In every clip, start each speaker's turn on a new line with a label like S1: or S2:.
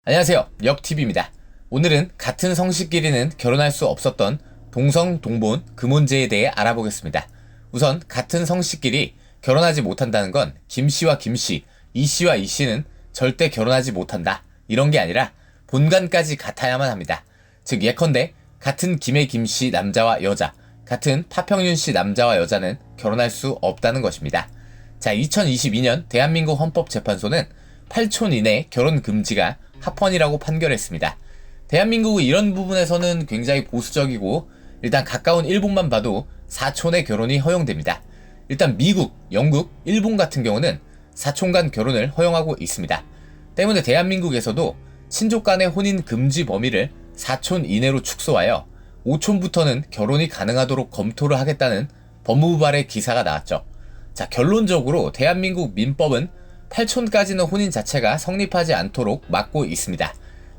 S1: 안녕하세요, 역TV입니다. 오늘은 같은 성씨끼리는 결혼할 수 없었던 동성 동본 금혼제에 대해 알아보겠습니다. 우선 같은 성씨끼리 결혼하지 못한다는 건 김씨와 김씨, 이씨와 이씨는 절대 결혼하지 못한다, 이런 게 아니라 본관까지 같아야만 합니다. 즉 예컨대 같은 김의 김씨 남자와 여자, 같은 파평윤씨 남자와 여자는 결혼할 수 없다는 것입니다. 자, 2022년 대한민국 헌법재판소는 8촌 이내 결혼 금지가 합헌이라고 판결했습니다. 대한민국은 이런 부분에서는 굉장히 보수적이고 일단 가까운 일본만 봐도 4촌의 결혼이 허용됩니다. 일단 미국, 영국, 일본 같은 경우는 4촌 간 결혼을 허용하고 있습니다. 때문에 대한민국에서도 친족 간의 혼인 금지 범위를 4촌 이내로 축소하여 5촌부터는 결혼이 가능하도록 검토를 하겠다는 법무부 발의 기사가 나왔죠. 자, 결론적으로 대한민국 민법은 8촌까지는 혼인 자체가 성립하지 않도록 막고 있습니다.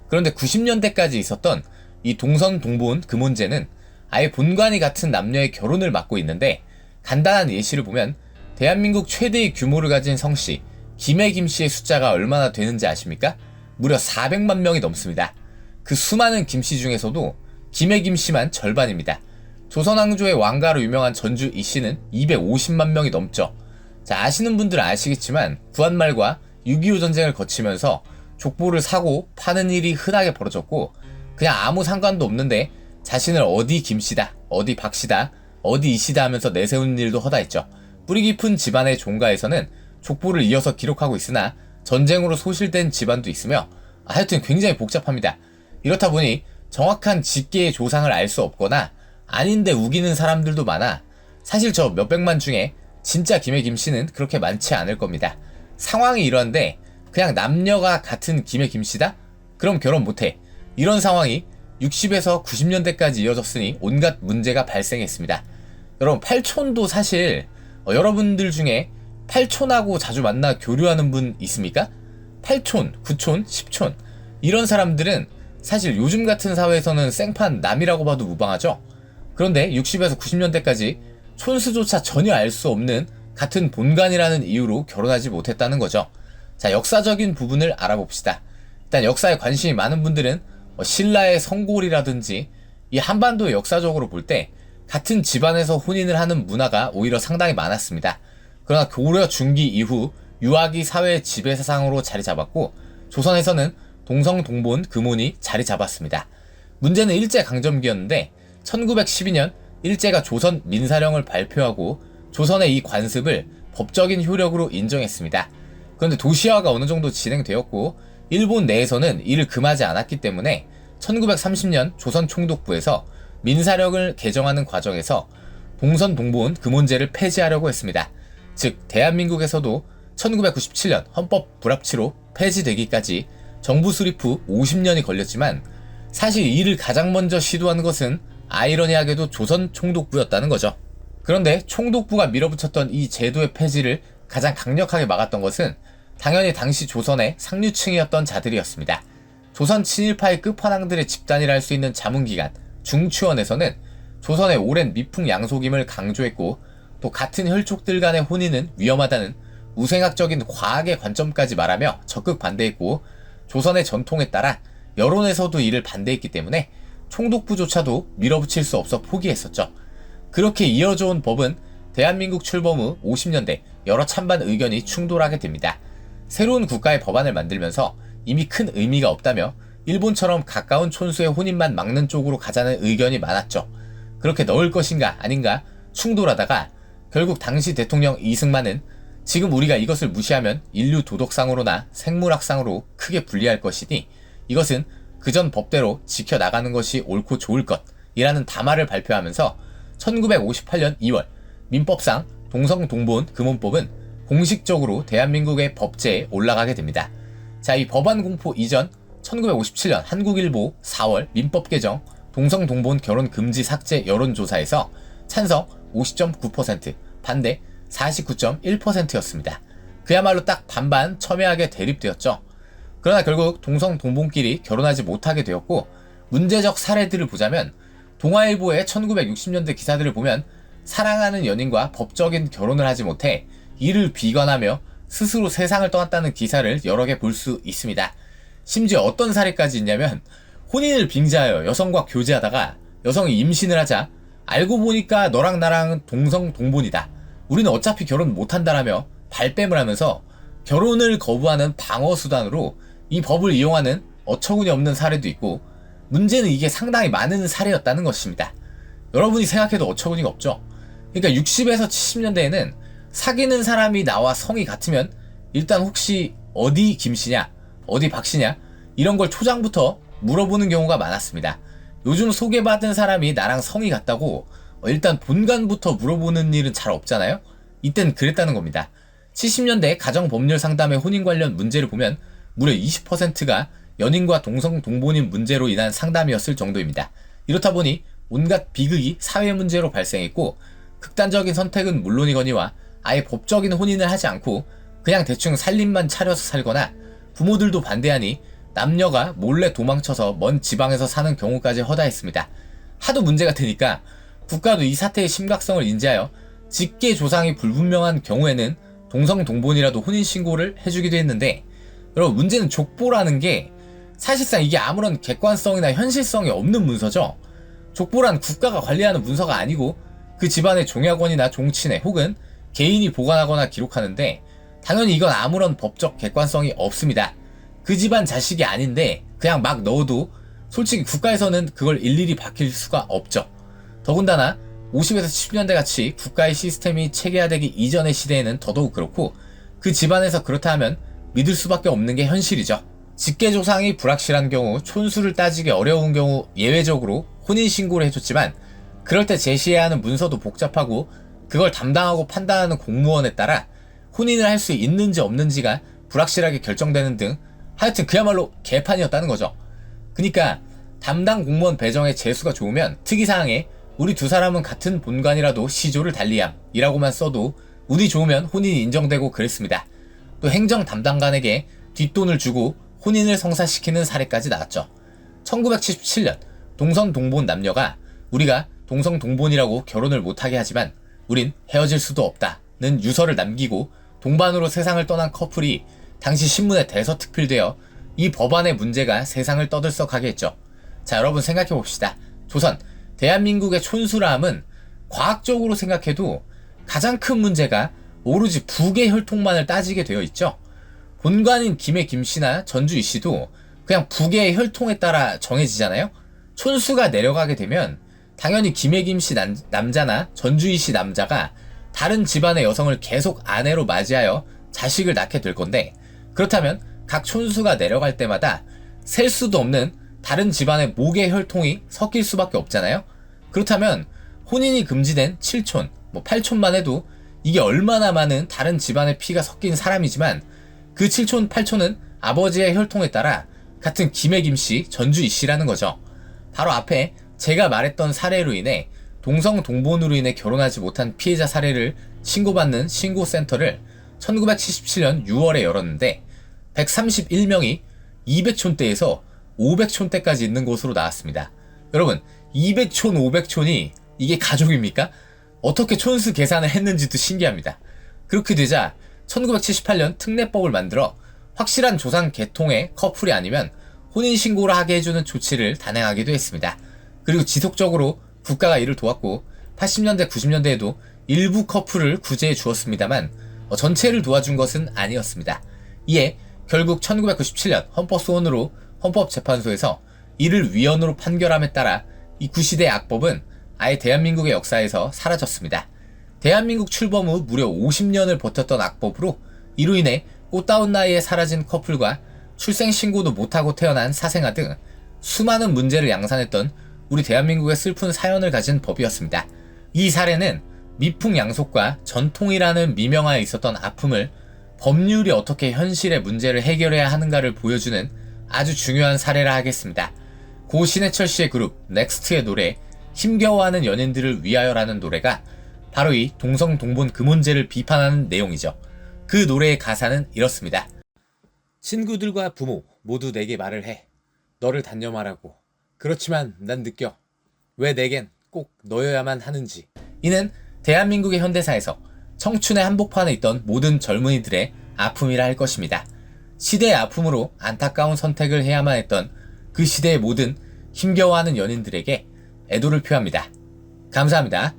S1: 그런데 90년대까지 있었던 이 동선 동본 금혼제는 아예 본관이 같은 남녀의 결혼을 막고 있는데, 간단한 예시를 보면 대한민국 최대의 규모를 가진 성씨 김의 김씨의 숫자가 얼마나 되는지 아십니까? 무려 400만 명이 넘습니다. 그 수많은 김씨 중에서도 김의 김씨만 절반입니다. 조선왕조의 왕가로 유명한 전주 이씨는 250만 명이 넘죠. 자, 아시는 분들은 아시겠지만 구한말과 6.25 전쟁을 거치면서 족보를 사고 파는 일이 흔하게 벌어졌고, 그냥 아무 상관도 없는데 자신을 어디 김씨다, 어디 박씨다, 어디 이씨다 하면서 내세우는 일도 허다했죠. 뿌리 깊은 집안의 종가에서는 족보를 이어서 기록하고 있으나 전쟁으로 소실된 집안도 있으며 하여튼 굉장히 복잡합니다. 이렇다 보니 정확한 직계의 조상을 알 수 없거나 아닌데 우기는 사람들도 많아 사실 저 몇백만 중에 진짜 김의 김씨는 그렇게 많지 않을 겁니다. 상황이 이러한데 그냥 남녀가 같은 김의 김씨다? 그럼 결혼 못해. 이런 상황이 60에서 90년대까지 이어졌으니 온갖 문제가 발생했습니다. 여러분, 8촌도 사실 여러분들 중에 8촌하고 자주 만나 교류하는 분 있습니까? 8촌, 9촌, 10촌 이런 사람들은 사실 요즘 같은 사회에서는 생판 남이라고 봐도 무방하죠. 그런데 60에서 90년대까지 촌수조차 전혀 알 수 없는 같은 본관이라는 이유로 결혼하지 못했다는 거죠. 자, 역사적인 부분을 알아봅시다. 일단 역사에 관심이 많은 분들은 신라의 성골이라든지 이 한반도의 역사적으로 볼 때 같은 집안에서 혼인을 하는 문화가 오히려 상당히 많았습니다. 그러나 고려 중기 이후 유아기 사회 지배사상으로 자리 잡았고, 조선에서는 동성 동본 금혼이 자리 잡았습니다. 문제는 일제강점기였는데 1912년 일제가 조선 민사령을 발표하고 조선의 이 관습을 법적인 효력으로 인정했습니다. 그런데 도시화가 어느 정도 진행되었고 일본 내에서는 이를 금하지 않았기 때문에 1930년 조선 총독부에서 민사령을 개정하는 과정에서 동선 동본 금혼제를 폐지하려고 했습니다. 즉 대한민국에서도 1997년 헌법 불합치로 폐지되기까지 정부 수립 후 50년이 걸렸지만 사실 이를 가장 먼저 시도한 것은 아이러니하게도 조선 총독부였다는 거죠. 그런데 총독부가 밀어붙였던 이 제도의 폐지를 가장 강력하게 막았던 것은 당연히 당시 조선의 상류층이었던 자들이었습니다. 조선 친일파의 끝판왕들의 집단이라 할 수 있는 자문기관 중추원에서는 조선의 오랜 미풍양속임을 강조했고, 또 같은 혈족들 간의 혼인은 위험하다는 우생학적인 과학의 관점까지 말하며 적극 반대했고, 조선의 전통에 따라 여론에서도 이를 반대했기 때문에 총독부조차도 밀어붙일 수 없어 포기했었죠. 그렇게 이어져온 법은 대한민국 출범 후 50년대 여러 찬반 의견이 충돌하게 됩니다. 새로운 국가의 법안을 만들면서 이미 큰 의미가 없다며 일본처럼 가까운 촌수의 혼인만 막는 쪽으로 가자는 의견이 많았죠. 그렇게 넣을 것인가 아닌가 충돌하다가 결국 당시 대통령 이승만은 지금 우리가 이것을 무시하면 인류 도덕상으로나 생물학상으로 크게 불리할 것이니 이것은 그전 법대로 지켜나가는 것이 옳고 좋을 것이라는 담화를 발표하면서 1958년 2월 민법상 동성 동본 금혼법은 공식적으로 대한민국의 법제에 올라가게 됩니다. 자, 이 법안 공포 이전 1957년 한국일보 4월 민법 개정 동성 동본 결혼 금지 삭제 여론조사에서 찬성 50.9%, 반대 49.1%였습니다. 그야말로 딱 반반 첨예하게 대립되었죠. 그러나 결국 동성 동본끼리 결혼하지 못하게 되었고, 문제적 사례들을 보자면 동아일보의 1960년대 기사들을 보면 사랑하는 연인과 법적인 결혼을 하지 못해 이를 비관하며 스스로 세상을 떠났다는 기사를 여러 개 볼 수 있습니다. 심지어 어떤 사례까지 있냐면 혼인을 빙자하여 여성과 교제하다가 여성이 임신을 하자 알고 보니까 너랑 나랑은 동성 동본이다. 우리는 어차피 결혼 못한다라며 발뺌을 하면서 결혼을 거부하는 방어 수단으로 이 법을 이용하는 어처구니 없는 사례도 있고, 문제는 이게 상당히 많은 사례였다는 것입니다. 여러분이 생각해도 어처구니가 없죠. 그러니까 60에서 70년대에는 사귀는 사람이 나와 성이 같으면 일단 혹시 어디 김씨냐, 어디 박씨냐, 이런 걸 초장부터 물어보는 경우가 많았습니다. 요즘 소개받은 사람이 나랑 성이 같다고 일단 본관부터 물어보는 일은 잘 없잖아요. 이땐 그랬다는 겁니다. 70년대 가정법률 상담의 혼인 관련 문제를 보면 무려 20%가 연인과 동성 동본인 문제로 인한 상담이었을 정도입니다. 이렇다 보니 온갖 비극이 사회 문제로 발생했고, 극단적인 선택은 물론이거니와 아예 법적인 혼인을 하지 않고 그냥 대충 살림만 차려서 살거나 부모들도 반대하니 남녀가 몰래 도망쳐서 먼 지방에서 사는 경우까지 허다했습니다. 하도 문제가 되니까 국가도 이 사태의 심각성을 인지하여 직계 조상이 불분명한 경우에는 동성 동본이라도 혼인신고를 해주기도 했는데, 여러분 문제는 족보라는 게 사실상 이게 아무런 객관성이나 현실성이 없는 문서죠. 족보란 국가가 관리하는 문서가 아니고 그 집안의 종야권이나 종친회 혹은 개인이 보관하거나 기록하는데, 당연히 이건 아무런 법적 객관성이 없습니다. 그 집안 자식이 아닌데 그냥 막 넣어도 솔직히 국가에서는 그걸 일일이 밝힐 수가 없죠. 더군다나 50에서 70년대 같이 국가의 시스템이 체계화되기 이전의 시대에는 더더욱 그렇고, 그 집안에서 그렇다 하면 믿을 수밖에 없는 게 현실이죠. 직계조상이 불확실한 경우, 촌수를 따지기 어려운 경우 예외적으로 혼인신고를 해줬지만, 그럴 때 제시해야 하는 문서도 복잡하고 그걸 담당하고 판단하는 공무원에 따라 혼인을 할 수 있는지 없는지가 불확실하게 결정되는 등 하여튼 그야말로 개판이었다는 거죠. 그러니까 담당 공무원 배정의 재수가 좋으면 특이사항에 우리 두 사람은 같은 본관이라도 시조를 달리함 이라고만 써도 운이 좋으면 혼인이 인정되고 그랬습니다. 또 행정 담당관에게 뒷돈을 주고 혼인을 성사시키는 사례까지 나왔죠. 1977년 동성 동본 남녀가 우리가 동성 동본이라고 결혼을 못하게 하지만 우린 헤어질 수도 없다는 유서를 남기고 동반으로 세상을 떠난 커플이 당시 신문에 대서특필되어 이 법안의 문제가 세상을 떠들썩하게 했죠. 자, 여러분 생각해봅시다. 조선 대한민국의 촌수라함은 과학적으로 생각해도 가장 큰 문제가 오로지 북의 혈통만을 따지게 되어 있죠. 본관인 김해 김씨나 전주 이씨도 그냥 북의 혈통에 따라 정해지잖아요. 촌수가 내려가게 되면 당연히 김해 김씨 남자나 전주 이씨 남자가 다른 집안의 여성을 계속 아내로 맞이하여 자식을 낳게 될 건데, 그렇다면 각 촌수가 내려갈 때마다 셀 수도 없는 다른 집안의 목의 혈통이 섞일 수밖에 없잖아요. 그렇다면 혼인이 금지된 7촌, 8촌만 해도 이게 얼마나 많은 다른 집안의 피가 섞인 사람이지만, 그 7촌, 8촌은 아버지의 혈통에 따라 같은 김해 김씨, 전주 이씨라는 거죠. 바로 앞에 제가 말했던 사례로 인해 동성 동본으로 인해 결혼하지 못한 피해자 사례를 신고받는 신고센터를 1977년 6월에 열었는데 131명이 200촌대에서 500촌대까지 있는 곳으로 나왔습니다. 여러분 200촌 500촌이 이게 가족입니까? 어떻게 촌수 계산을 했는지도 신기합니다. 그렇게 되자 1978년 특례법을 만들어 확실한 조상 계통의 커플이 아니면 혼인신고를 하게 해주는 조치를 단행하기도 했습니다. 그리고 지속적으로 국가가 이를 도왔고 80년대 90년대에도 일부 커플을 구제해 주었습니다만 전체를 도와준 것은 아니었습니다. 이에 결국 1997년 헌법소원으로 헌법재판소에서 이를 위헌으로 판결함에 따라 이 구시대 악법은 아예 대한민국의 역사에서 사라졌습니다. 대한민국 출범 후 무려 50년을 버텼던 악법으로 이로 인해 꽃다운 나이에 사라진 커플과 출생신고도 못하고 태어난 사생아 등 수많은 문제를 양산했던 우리 대한민국의 슬픈 사연을 가진 법이었습니다. 이 사례는 미풍양속과 전통이라는 미명하에 있었던 아픔을 법률이 어떻게 현실의 문제를 해결해야 하는가를 보여주는 아주 중요한 사례라 하겠습니다. 고 신해철 씨의 그룹 넥스트의 노래 힘겨워하는 연인들을 위하여라는 노래가 바로 이 동성 동본 그 문제를 비판하는 내용이죠. 그 노래의 가사는 이렇습니다. 친구들과 부모 모두 내게 말을 해. 너를 단념하라고. 그렇지만 난 느껴. 왜 내겐 꼭 너여야만 하는지. 이는 대한민국의 현대사에서 청춘의 한복판에 있던 모든 젊은이들의 아픔이라 할 것입니다. 시대의 아픔으로 안타까운 선택을 해야만 했던 그 시대의 모든 힘겨워하는 연인들에게 애도를 표합니다. 감사합니다.